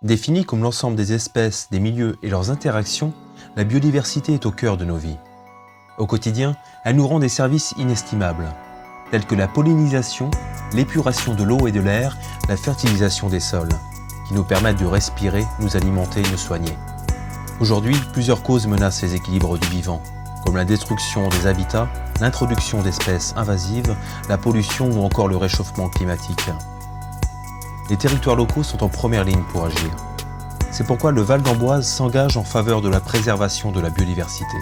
Définie comme l'ensemble des espèces, des milieux et leurs interactions, la biodiversité est au cœur de nos vies. Au quotidien, elle nous rend des services inestimables, tels que la pollinisation, l'épuration de l'eau et de l'air, la fertilisation des sols, qui nous permettent de respirer, nous alimenter et nous soigner. Aujourd'hui, plusieurs causes menacent les équilibres du vivant, comme la destruction des habitats, l'introduction d'espèces invasives, la pollution ou encore le réchauffement climatique. Les territoires locaux sont en première ligne pour agir. C'est pourquoi le Val d'Amboise s'engage en faveur de la préservation de la biodiversité.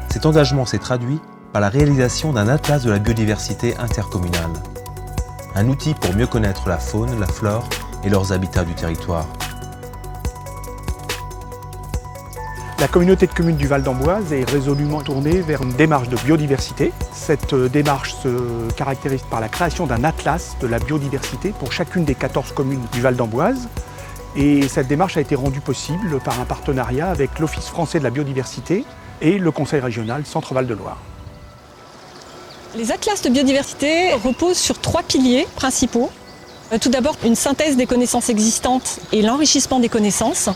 Cet engagement s'est traduit par la réalisation d'un atlas de la biodiversité intercommunale, un outil pour mieux connaître la faune, la flore et leurs habitats du territoire. La communauté de communes du Val d'Amboise est résolument tournée vers une démarche de biodiversité. Cette démarche se caractérise par la création d'un atlas de la biodiversité pour chacune des 14 communes du Val d'Amboise. Et cette démarche a été rendue possible par un partenariat avec l'Office français de la biodiversité et le Conseil régional Centre-Val de Loire. Les atlas de biodiversité reposent sur 3 piliers principaux. Tout d'abord, une synthèse des connaissances existantes et l'enrichissement des connaissances.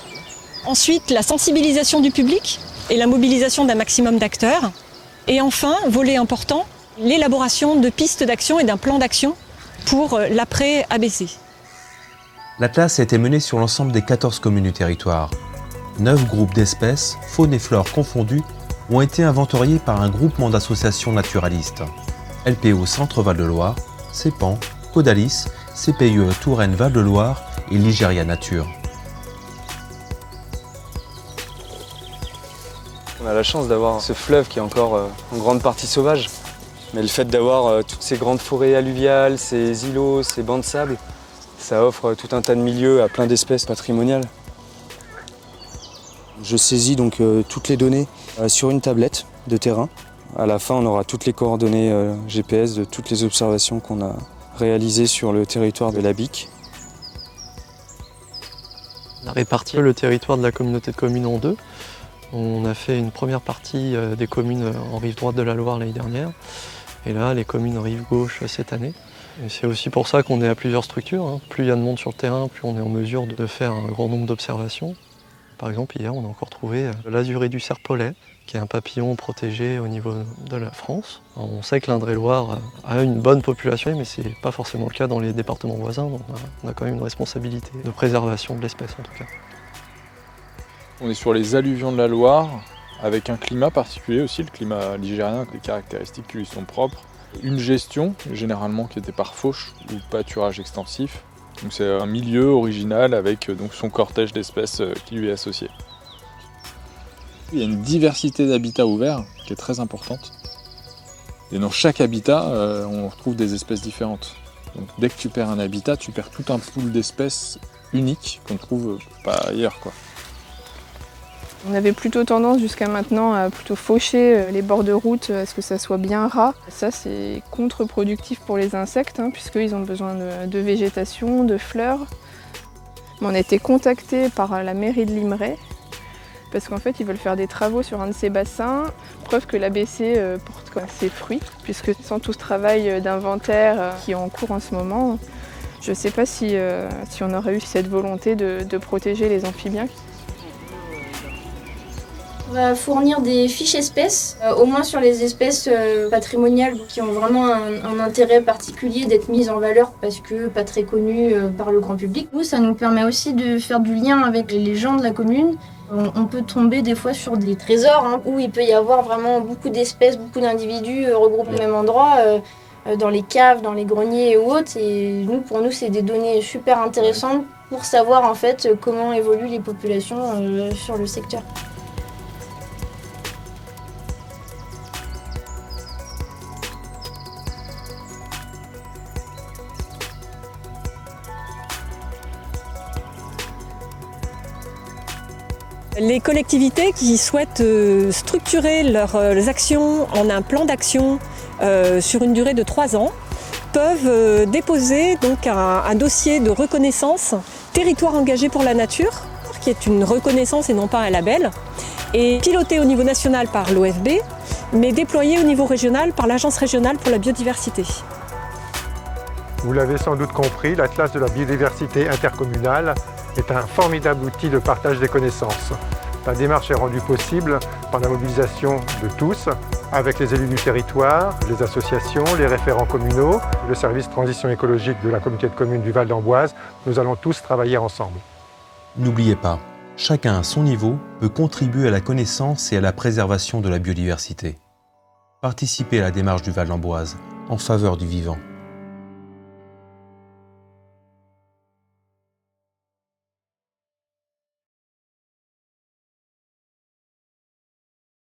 Ensuite, la sensibilisation du public et la mobilisation d'un maximum d'acteurs. Et enfin, volet important, l'élaboration de pistes d'action et d'un plan d'action pour l'après-ABC. L'atlas a été mené sur l'ensemble des 14 communes du territoire. 9 groupes d'espèces, faune et flore confondus, ont été inventoriés par un groupement d'associations naturalistes. LPO Centre-Val de Loire, CEPAN, Codalis, CPIE Touraine Val de Loire et Ligéria Nature. On a la chance d'avoir ce fleuve qui est encore en grande partie sauvage. Mais le fait d'avoir toutes ces grandes forêts alluviales, ces îlots, ces bancs de sable, ça offre tout un tas de milieux à plein d'espèces patrimoniales. Je saisis donc toutes les données sur une tablette de terrain. À la fin, on aura toutes les coordonnées GPS de toutes les observations qu'on a réalisées sur le territoire de la BIC. On a réparti le territoire de la communauté de communes en deux. On a fait une première partie des communes en rive droite de la Loire l'année dernière, et là les communes en rive gauche cette année. Et c'est aussi pour ça qu'on est à plusieurs structures. Plus il y a de monde sur le terrain, plus on est en mesure de faire un grand nombre d'observations. Par exemple, hier, on a encore trouvé l'azuré du serpolet, qui est un papillon protégé au niveau de la France. Alors, on sait que l'Indre-et-Loire a une bonne population, mais ce n'est pas forcément le cas dans les départements voisins. Donc on a quand même une responsabilité de préservation de l'espèce en tout cas. On est sur les alluvions de la Loire, avec un climat particulier aussi, le climat ligérien, avec des caractéristiques qui lui sont propres. Une gestion, généralement qui était par fauche ou pâturage extensif. Donc c'est un milieu original avec donc son cortège d'espèces qui lui est associé. Il y a une diversité d'habitats ouverts qui est très importante. Et dans chaque habitat, on retrouve des espèces différentes. Donc dès que tu perds un habitat, tu perds tout un pool d'espèces uniques qu'on ne trouve pas ailleurs, quoi. On avait plutôt tendance jusqu'à maintenant à plutôt faucher les bords de route à ce que ça soit bien ras. Ça, c'est contre-productif pour les insectes, puisqu'ils ont besoin de végétation, de fleurs. On a été contactés par la mairie de Limeray, parce qu'en fait, ils veulent faire des travaux sur un de ces bassins. Preuve que l'ABC porte ses fruits, puisque sans tout ce travail d'inventaire qui est en cours en ce moment, je ne sais pas si on aurait eu cette volonté de protéger les amphibiens. On va fournir des fiches espèces, au moins sur les espèces patrimoniales qui ont vraiment un intérêt particulier d'être mises en valeur parce que pas très connues par le grand public. Nous, ça nous permet aussi de faire du lien avec les gens de la commune. On peut tomber des fois sur des trésors où il peut y avoir vraiment beaucoup d'espèces, beaucoup d'individus regroupés au même endroit, dans les caves, dans les greniers ou autres. Et pour nous, c'est des données super intéressantes pour savoir en fait comment évoluent les populations sur le secteur. Les collectivités qui souhaitent structurer leurs actions en un plan d'action sur une durée de 3 ans peuvent déposer donc un dossier de reconnaissance territoire engagé pour la nature, qui est une reconnaissance et non pas un label, et piloté au niveau national par l'OFB, mais déployé au niveau régional par l'Agence régionale pour la biodiversité. Vous l'avez sans doute compris, l'Atlas de la biodiversité intercommunale est un formidable outil de partage des connaissances. La démarche est rendue possible par la mobilisation de tous, avec les élus du territoire, les associations, les référents communaux, le service transition écologique de la communauté de communes du Val d'Amboise. Nous allons tous travailler ensemble. N'oubliez pas, chacun à son niveau peut contribuer à la connaissance et à la préservation de la biodiversité. Participez à la démarche du Val d'Amboise en faveur du vivant.